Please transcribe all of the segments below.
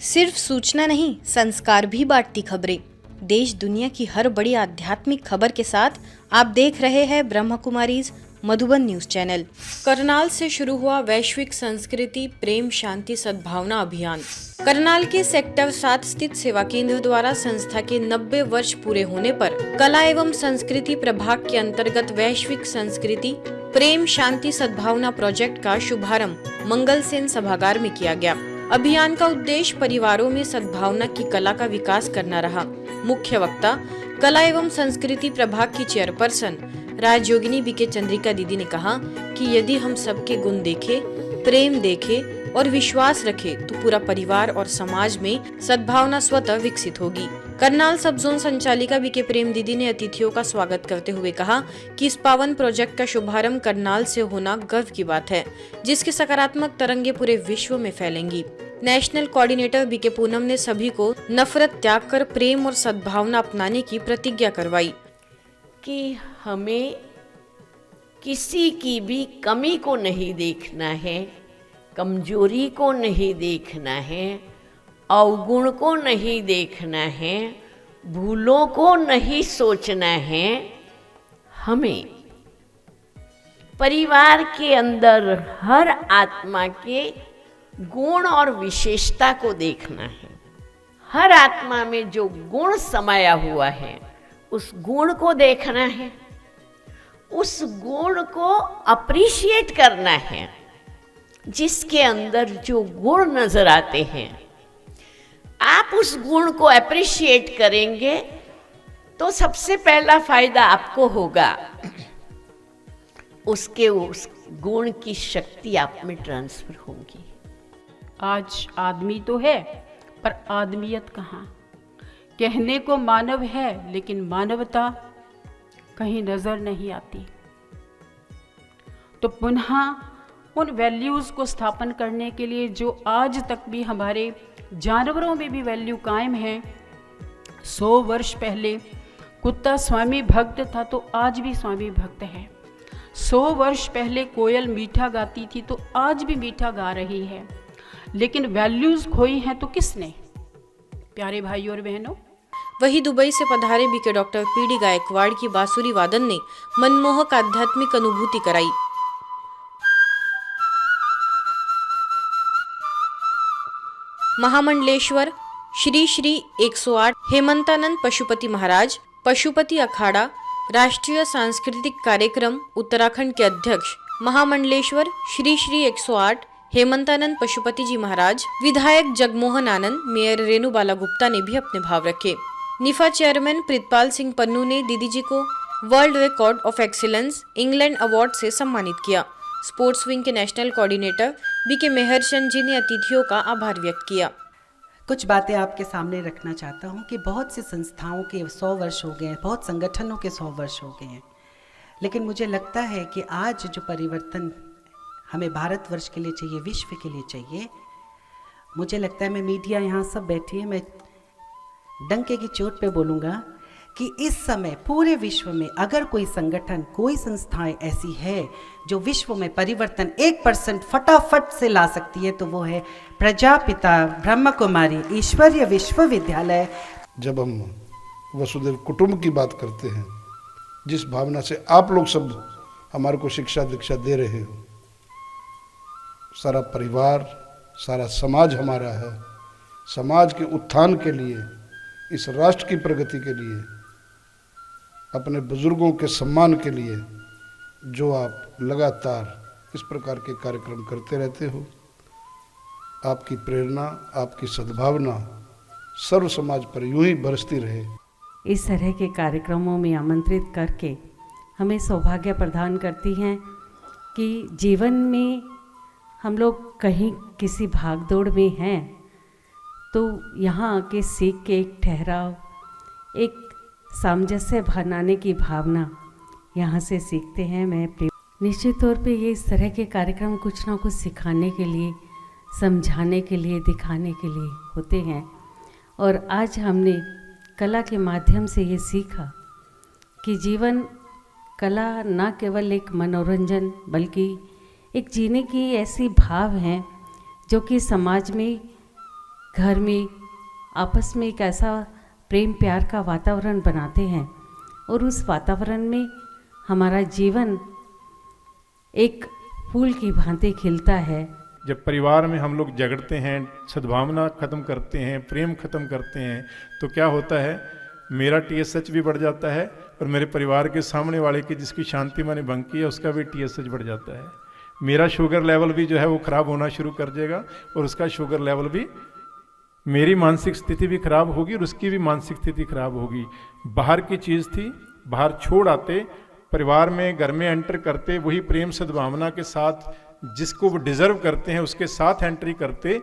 सिर्फ सूचना नहीं, संस्कार भी बांटती खबरें। देश दुनिया की हर बड़ी आध्यात्मिक खबर के साथ आप देख रहे हैं ब्रह्म कुमारीज मधुबन न्यूज चैनल। करनाल से शुरू हुआ वैश्विक संस्कृति प्रेम शांति सद्भावना अभियान। करनाल के सेक्टर 7 स्थित सेवा केंद्र द्वारा संस्था के 90 वर्ष पूरे होने पर कला एवं संस्कृति प्रभाग के अंतर्गत वैश्विक संस्कृति प्रेम शांति सद्भावना प्रोजेक्ट का शुभारंभ मंगल सेन सभागार में किया गया। अभियान का उद्देश्य परिवारों में सद्भावना की कला का विकास करना रहा। मुख्य वक्ता कला एवं संस्कृति प्रभाग की चेयरपर्सन राजयोगिनी बीके चंद्रिका दीदी ने कहा कि यदि हम सबके गुण देखें, प्रेम देखें और विश्वास रखें तो पूरा परिवार और समाज में सद्भावना स्वतः विकसित होगी। करनाल सब जोन संचालिका बीके प्रेम दीदी ने अतिथियों का स्वागत करते हुए कहा कि इस पावन प्रोजेक्ट का शुभारंभ करनाल से होना गर्व की बात है, जिसकी सकारात्मक तरंगे पूरे विश्व में फैलेंगी। नेशनल कोऑर्डिनेटर बीके पूनम ने सभी को नफरत त्याग कर प्रेम और सद्भावना अपनाने की प्रतिज्ञा करवाई कि हमें किसी की भी कमी को नहीं देखना है, कमजोरी को नहीं देखना है, अवगुण को नहीं देखना है, भूलों को नहीं सोचना है। हमें परिवार के अंदर हर आत्मा के गुण और विशेषता को देखना है। हर आत्मा में जो गुण समाया हुआ है उस गुण को देखना है, उस गुण को अप्रिशिएट करना है। जिसके अंदर जो गुण नजर आते हैं, आप उस गुण को अप्रिशिएट करेंगे तो सबसे पहला फायदा आपको होगा, उसके उस गुण की शक्ति आप में ट्रांसफर होगी। आज आदमी तो है पर आदमियत कहाँ। कहने को मानव है लेकिन मानवता कहीं नजर नहीं आती। तो पुनः उन वैल्यूज़ को स्थापन करने के लिए जो आज तक भी हमारे जानवरों में भी वैल्यू कायम है। 100 वर्ष पहले कुत्ता स्वामी भक्त था तो आज भी स्वामी भक्त है। 100 वर्ष पहले कोयल मीठा गाती थी तो आज भी मीठा गा रही है। लेकिन वैल्यूज़ खोई हैं तो किसने? प्यारे भाइयों और बहनों, वही दुबई से पधारे बीके डॉक्टर पीडी गायकवाड़ की बांसुरी वादन ने मनमोहक आध्यात्मिक अनुभूति कराई। महामंडलेश्वर श्री श्री 108 हेमंतानंद पशुपति महाराज पशुपति अखाड़ा राष्ट्रीय सांस्कृतिक कार्यक्रम उत्तराखंड के अध्यक्ष महामंडलेश्वर श्री श्री 108 हेमंतानंद पशुपति जी महाराज, विधायक जगमोहन आनंद, मेयर रेणुबाला गुप्ता ने भी अपने भाव रखे। निफा चेयरमैन प्रीतपाल सिंह पन्नू ने दीदी जी को world record of excellence England award से सम्मानित किया। स्पोर्ट्स विंग के नेशनल कोऑर्डिनेटर बीके मेहरचंद जी ने अतिथियों का आभार व्यक्त किया। कुछ बातें आपके सामने रखना चाहता हूं कि बहुत सी संस्थाओं के 100 वर्ष हो गए हैं, बहुत संगठनों के 100 वर्ष हो गए हैं, लेकिन मुझे लगता है कि आज जो परिवर्तन हमें भारतवर्ष के लिए चाहिए, विश्व के लिए चाहिए, मुझे लगता है, मैं मीडिया यहाँ सब बैठी है, मैं डंके की चोट पे बोलूँगा कि इस समय पूरे विश्व में अगर कोई संगठन, कोई संस्थाएं ऐसी है जो विश्व में परिवर्तन 1% फटाफट से ला सकती है तो वो है प्रजापिता ब्रह्म कुमारी ईश्वरीय विश्वविद्यालय। जब हम वसुधैव कुटुंब की बात करते हैं, जिस भावना से आप लोग सब हमारे को शिक्षा दीक्षा दे रहे हो, सारा परिवार, सारा समाज हमारा है। समाज के उत्थान के लिए, इस राष्ट्र की प्रगति के लिए, अपने बुजुर्गों के सम्मान के लिए जो आप लगातार इस प्रकार के कार्यक्रम करते रहते हो, आपकी प्रेरणा, आपकी सद्भावना सर्व समाज पर यूं ही बरसती रहे। इस तरह के कार्यक्रमों में आमंत्रित करके हमें सौभाग्य प्रदान करती हैं कि जीवन में हम लोग कहीं किसी भागदौड़ में हैं तो यहाँ आके सीख के एक ठहराव, एक सामंजस्य बनाने की भावना यहाँ से सीखते हैं। मैं निश्चित तौर पे ये इस तरह के कार्यक्रम कुछ ना कुछ सिखाने के लिए, समझाने के लिए, दिखाने के लिए होते हैं। और आज हमने कला के माध्यम से ये सीखा कि जीवन कला ना केवल एक मनोरंजन बल्कि एक जीने की ऐसी भाव है जो कि समाज में घर में आपस में एक ऐसा प्रेम प्यार का वातावरण बनाते हैं और उस वातावरण में हमारा जीवन एक फूल की भांति खिलता है। जब परिवार में हम लोग झगड़ते हैं, सद्भावना खत्म करते हैं, प्रेम खत्म करते हैं, तो क्या होता है, मेरा TSH भी बढ़ जाता है और मेरे परिवार के सामने वाले की जिसकी शांति मैंने भंग की है उसका भी TSH बढ़ जाता है। मेरा शुगर लेवल भी जो है वो खराब होना शुरू कर देगा और उसका शुगर लेवल भी, मेरी मानसिक स्थिति भी खराब होगी और उसकी भी मानसिक स्थिति खराब होगी। बाहर की चीज़ थी, बाहर छोड़ आते, परिवार में घर में एंटर करते, वही प्रेम सद्भावना के साथ जिसको वो डिज़र्व करते हैं उसके साथ एंट्री करते,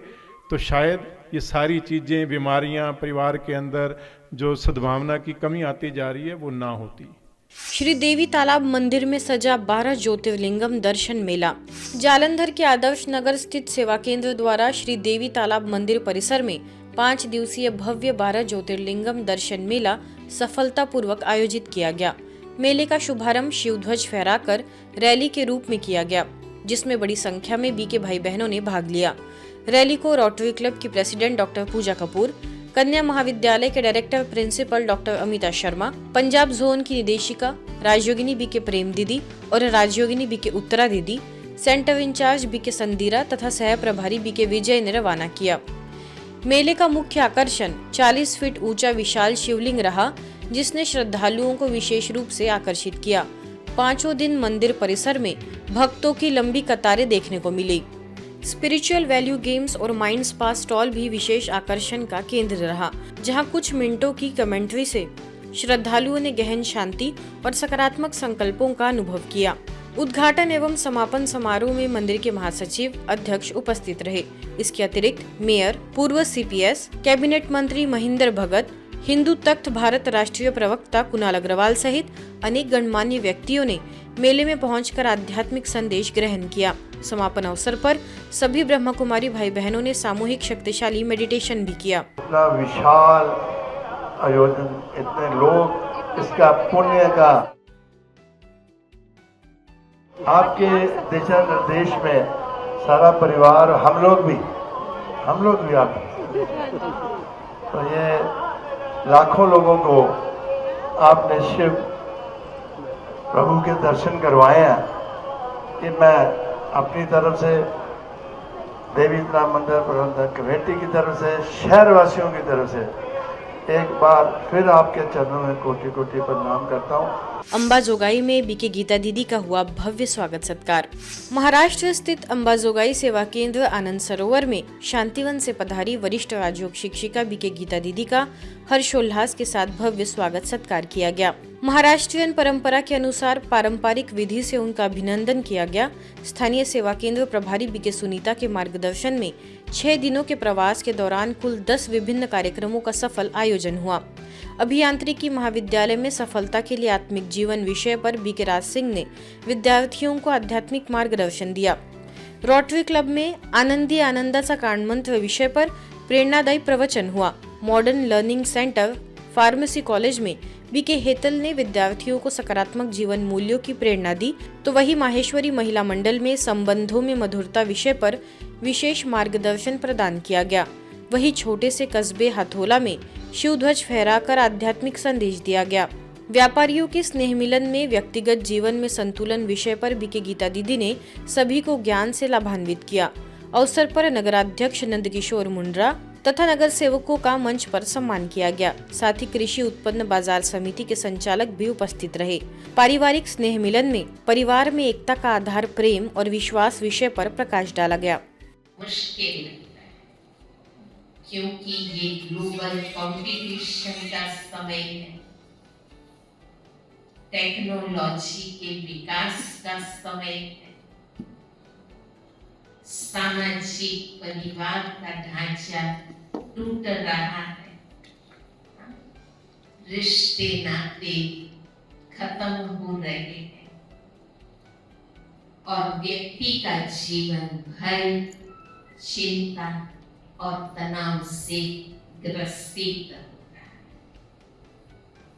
तो शायद ये सारी चीज़ें, बीमारियां, परिवार के अंदर जो सद्भावना की कमी आती जा रही है वो ना होती। श्री देवी तालाब मंदिर में सजा 12 ज्योतिर्लिंगम दर्शन मेला। जालंधर के आदर्श नगर स्थित सेवा केंद्र द्वारा श्री देवी तालाब मंदिर परिसर में 5 दिवसीय भव्य 12 ज्योतिर्लिंगम दर्शन मेला सफलतापूर्वक आयोजित किया गया। मेले का शुभारंभ शिवध्वज फहराकर रैली के रूप में किया गया, जिसमें बड़ी संख्या में बीके भाई बहनों ने भाग लिया। रैली को रोटरी क्लब की प्रेसिडेंट डॉक्टर पूजा कपूर, कन्या महाविद्यालय के director principal doctor Amita Sharma, Punjab zone की निदेशिका राजयोगिनी बीके प्रेम दीदी और राजयोगिनी बीके उत्तरा दीदी, सेंटर इंचार्ज बीके संदीरा तथा सह प्रभारी बीके विजय ने रवाना किया। मेले का मुख्य आकर्षण 40 फीट ऊंचा विशाल शिवलिंग रहा, जिसने श्रद्धालुओं को विशेष रूप से आकर्षित किया। 5 दिन मंदिर परिसर में भक्तों की लंबी कतारें देखने को मिली। स्पिरिचुअल वैल्यू गेम्स और माइंड स्पा स्टॉल भी विशेष आकर्षण का केंद्र रहा, जहां कुछ मिनटों की कमेंट्री से श्रद्धालुओं ने गहन शांति और सकारात्मक संकल्पों का अनुभव किया। उद्घाटन एवं समापन समारोह में मंदिर के महासचिव अध्यक्ष उपस्थित रहे। इसके अतिरिक्त मेयर, पूर्व CPS, कैबिनेट मंत्री महेंद्र भगत, हिंदू तख्त भारत राष्ट्रीय प्रवक्ता कुणाल अग्रवाल सहित अनेक गणमान्य व्यक्तियों ने मेले में पहुंचकर आध्यात्मिक संदेश ग्रहण किया। समापन अवसर पर सभी ब्रह्म कुमारी भाई बहनों ने सामूहिक शक्तिशाली मेडिटेशन भी किया। इतना विशाल आयोजन, इतने लोग, इसका पुण्य का आपके दिशा निर्देश में सारा परिवार, हम लोग भी आप, तो ये लाखों लोगों को आपने शिव प्रभु के दर्शन करवाए हैं। कि मैं अपनी तरफ से, देवी तालाब मंदिर प्रबंधक कमेटी की तरफ से, शहरवासियों की तरफ से एक बार फिर आपके चरणों में कोटि कोटि प्रणाम करता हूँ। अंबाजोगाई में बीके गीता दीदी का हुआ भव्य स्वागत सत्कार। महाराष्ट्र स्थित अंबाजोगाई सेवा केंद्र आनंद सरोवर में शांतिवन से पधारी वरिष्ठ राजयोग शिक्षिका बीके गीता दीदी का हर्षोल्लास के साथ भव्य स्वागत सत्कार किया गया। महाराष्ट्रीयन परंपरा के अनुसार पारंपरिक विधि से उनका अभिनंदन किया गया। स्थानीय सेवा केंद्र प्रभारी बीके सुनीता के मार्गदर्शन में 6 दिनों के प्रवास के दौरान कुल 10 विभिन्न कार्यक्रमों का सफल आयोजन हुआ। अभियांत्रिकी महाविद्यालय में सफलता के लिए आत्मिक जीवन विषय पर बीके राज सिंह ने विद्यार्थियों को आध्यात्मिक मार्गदर्शन दिया। रोटरी क्लब में आनंदी आनंदाचा कान मंत्र विषय पर प्रेरणादायी प्रवचन हुआ। Modern learning centre pharmacy college में बीके हेतल ने विद्यार्थियों को सकारात्मक जीवन मूल्यों की प्रेरणा दी, तो वही माहेश्वरी महिला मंडल में संबंधों में मधुरता विषय पर विशेष मार्गदर्शन प्रदान किया गया। वही छोटे से कस्बे हथोला में शिवध्वज फहराकर आध्यात्मिक संदेश दिया गया। व्यापारियों के स्नेह मिलन में व्यक्तिगत जीवन में संतुलन विषय पर बीके गीता दीदी ने सभी को ज्ञान से लाभान्वित किया। अवसर पर नगराध्यक्ष नंदकिशोर मुंड्रा तथा नगर सेवकों का मंच पर सम्मान किया गया। साथ ही कृषि उत्पन्न बाजार समिति के संचालक भी उपस्थित रहे। पारिवारिक स्नेह मिलन में परिवार में एकता का आधार प्रेम और विश्वास विषय पर प्रकाश डाला गया। मुश्किल लगता है क्योंकि ये ग्लोबल कंपटीशन का समय है, टेक्नोलॉजी के विकास का समय है, सामाजिक परिवार का ढांचा टूट रहा है, रिश्ते नाते खत्म हो रहे हैं और व्यक्ति का जीवन भय, चिंता और तनाव से ग्रसित होता है।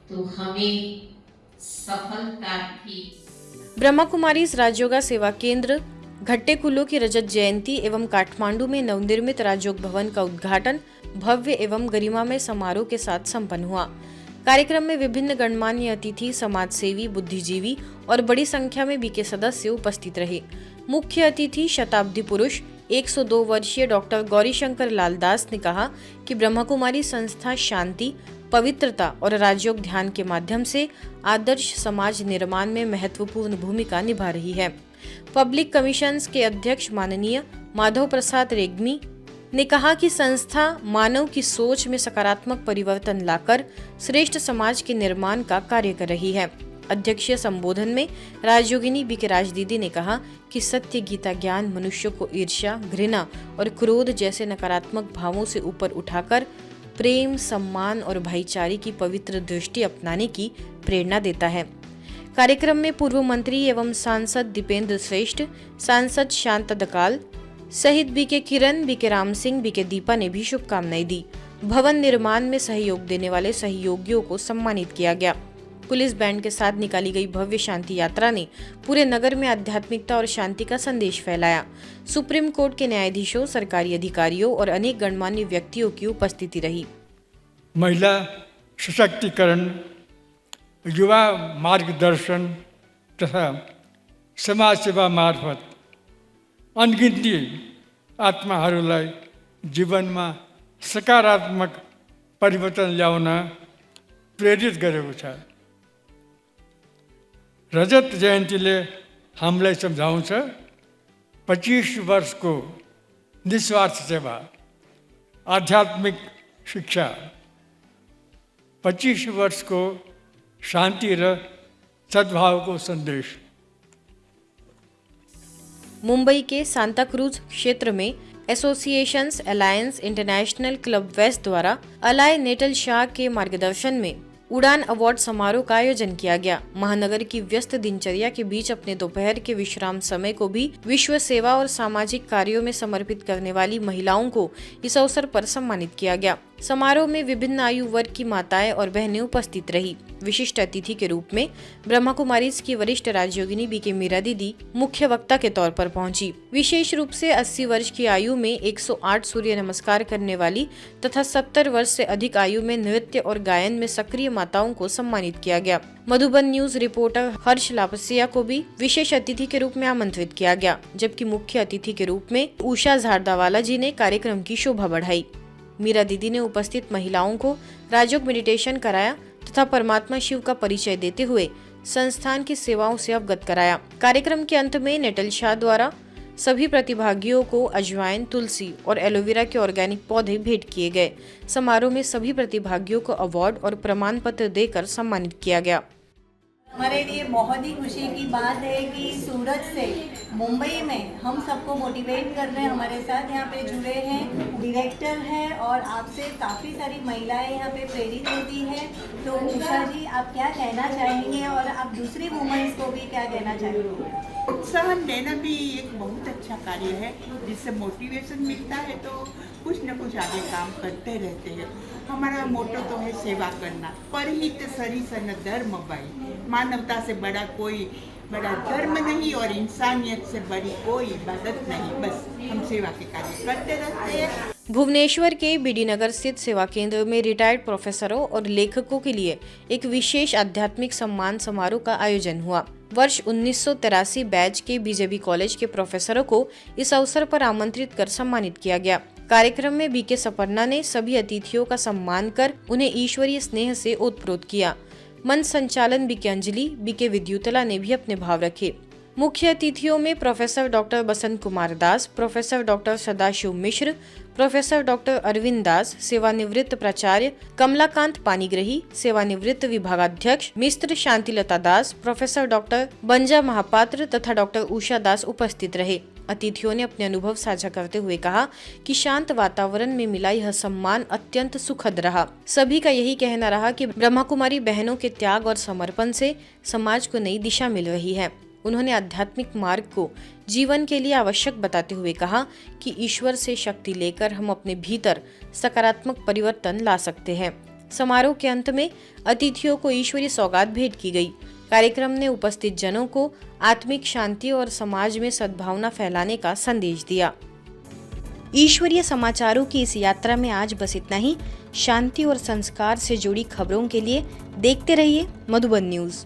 तो हमें सफलता की ब्रह्मा कुमारीज राजयोगा सेवा केंद्र घट्टे कुल्लू की रजत जयंती एवं काठमांडू में नवनिर्मित राजयोग भवन का उद्घाटन भव्य एवं गरिमामय समारोह के साथ संपन्न हुआ। कार्यक्रम में विभिन्न गणमान्य अतिथि, समाज सेवी, बुद्धिजीवी और बड़ी संख्या में बीके सदस्य उपस्थित रहे। मुख्य अतिथि शताब्दी पुरुष 102 वर्षीय डॉक्टर गौरीशंकर लाल दास ने कहा कि ब्रह्मकुमारी संस्था शांति, पवित्रता और राजयोग ध्यान के माध्यम से आदर्श समाज निर्माण में महत्वपूर्ण भूमिका निभा रही है। पब्लिक कमीशंस के अध्यक्ष माननीय माधव प्रसाद रेग्मी ने कहा कि संस्था मानव की सोच में सकारात्मक परिवर्तन लाकर श्रेष्ठ समाज के निर्माण का कार्य कर रही है। अध्यक्षीय संबोधन में राजयोगिनी बीके राज दीदी ने कहा कि सत्य, गीता ज्ञान मनुष्य को ईर्ष्या, घृणा और क्रोध जैसे नकारात्मक भावों से ऊपर उठाकर प्रेम, सम्मान और भाईचारे की पवित्र दृष्टि अपनाने की प्रेरणा देता है। कार्यक्रम में पूर्व मंत्री एवं सांसद दीपेंद्र श्रेष्ठ, सांसद शांत दकाल सहित बीके किरण, बीके राम सिंह, बीके दीपा ने भी शुभकामनाएं दी। भवन निर्माण में सहयोग देने वाले सहयोगियों को सम्मानित किया गया। पुलिस बैंड के साथ निकाली गई भव्य शांति यात्रा ने पूरे नगर में आध्यात्मिकता और शांति का संदेश फैलाया। सुप्रीम कोर्ट के न्यायाधीशों, सरकारी अधिकारियों और अनेक गणमान्य व्यक्तियों की उपस्थिति रही। महिला सशक्तिकरण, युवा मार्गदर्शन तथा समाज सेवा मार्फत अनगिन्ती आत्माहरूलाई जीवनमा सकारात्मक परिवर्तन ल्याउन प्रेरित गरेको छ। रजत जयन्तीले हामीलाई सम्झाउँछ 25 वर्षको निस्वार्थ सेवा, आध्यात्मिक शिक्षा, 25 वर्षको शान्ति र सद्भावको संदेश। मुंबई के सांता क्रूज क्षेत्र में associations alliance international club west द्वारा अलाय नेटल शाह के मार्गदर्शन में उड़ान अवार्ड समारोह का आयोजन किया गया। महानगर की व्यस्त दिनचर्या के बीच अपने दोपहर के विश्राम समय को भी विश्व सेवा और सामाजिक कार्यों में समर्पित करने वाली महिलाओं को इस अवसर पर सम्मानित किया गया। समारोह में विभिन्न आयु वर्ग की माताएं और बहनें उपस्थित रही। विशिष्ट अतिथि के रूप में ब्रह्मा कुमारीज की वरिष्ठ राजयोगिनी बीके मीरा दीदी मुख्य वक्ता के तौर पर पहुंची। विशेष रूप से 80 वर्ष की आयु में 108 सूर्य नमस्कार करने वाली तथा 70 वर्ष से अधिक आयु में नृत्य और गायन में सक्रिय माताओं को सम्मानित किया गया। मधुबन न्यूज रिपोर्टर हर्ष लापसिया को भी विशेष अतिथि के रूप में आमंत्रित किया गया, जबकि मुख्य अतिथि के रूप में उषा झारदावाला जी ने कार्यक्रम की शोभा बढ़ाई। मीरा दीदी ने उपस्थित महिलाओं को राजयोग मेडिटेशन कराया तथा परमात्मा शिव का परिचय देते हुए संस्थान की सेवाओं से अवगत कराया। कार्यक्रम के अंत में नेटल शाह द्वारा सभी प्रतिभागियों को अजवाइन, तुलसी और एलोवेरा के ऑर्गेनिक पौधे भेंट किए गए। समारोह में सभी प्रतिभागियों को अवार्ड और प्रमाण पत्र देकर सम्मानित किया गया। हमारे लिए बहुत ही खुशी की बात है कि सूरत से मुंबई में हम सबको मोटिवेट कर रहे हैं। हमारे साथ यहाँ पे जुड़े हैं डायरेक्टर हैं और आपसे काफ़ी सारी महिलाएं यहाँ पे प्रेरित होती हैं। तो उषा जी, आप क्या कहना चाहेंगे और आप दूसरी वुमेन्स को भी क्या कहना चाहेंगे? प्रोत्साहन देना भी एक बहुत अच्छा कार्य है, जिससे मोटिवेशन मिलता है तो कुछ न कुछ आगे काम करते रहते हैं। हमारा मोटो तो है सेवा करना, परहित सरी सन धर्म भाई। मानवता से बड़ा धर्म नहीं और इंसानियत से बड़ी कोई इबादत नहीं। बस हम सेवा के कार्य करते रहते हैं। भुवनेश्वर के बीडी नगर स्थित सेवा केंद्र में रिटायर्ड प्रोफेसरों और लेखकों के लिए एक विशेष आध्यात्मिक सम्मान समारोह का आयोजन हुआ। वर्ष 1983 बैच के बीजेबी कॉलेज के प्रोफेसरों को इस अवसर पर आमंत्रित कर सम्मानित किया गया। कार्यक्रम में बीके सपर्णा ने सभी अतिथियों का सम्मान कर उन्हें ईश्वरीय स्नेह से ओतप्रोत किया। मंच संचालन बीके अंजलि, बीके विद्युतला ने भी अपने भाव रखे। मुख्य अतिथियों में professor doctor Basant Kumar Das, professor doctor Sadashiv मिश्र, प्रोफेसर डॉक्टर अरविंद दास, सेवानिवृत्त प्राचार्य कमलाकांत पानीग्रही, सेवानिवृत्त विभागाध्यक्ष मिस्त्र शांतिलता दास, प्रोफेसर डॉक्टर बंजा महापात्र तथा डॉक्टर उषा दास उपस्थित रहे। अतिथियों ने अपने अनुभव साझा करते हुए कहा कि शांत वातावरण में मिला यह सम्मान अत्यंत सुखद रहा। सभी का यही कहना रहा कि ब्रह्मा कुमारी बहनों के त्याग और समर्पण से समाज को नई दिशा मिल रही है। उन्होंने आध्यात्मिक मार्ग को जीवन के लिए आवश्यक बताते हुए कहा कि ईश्वर से शक्ति लेकर हम अपने भीतर सकारात्मक परिवर्तन ला सकते हैं। समारोह के अंत में अतिथियों को ईश्वरीय सौगात भेंट की गई। कार्यक्रम ने उपस्थित जनों को आत्मिक शांति और समाज में सद्भावना फैलाने का संदेश दिया। ईश्वरीय समाचारों की इस यात्रा में आज बस इतना ही। शांति और संस्कार से जुड़ी खबरों के लिए देखते रहिए मधुबन न्यूज़।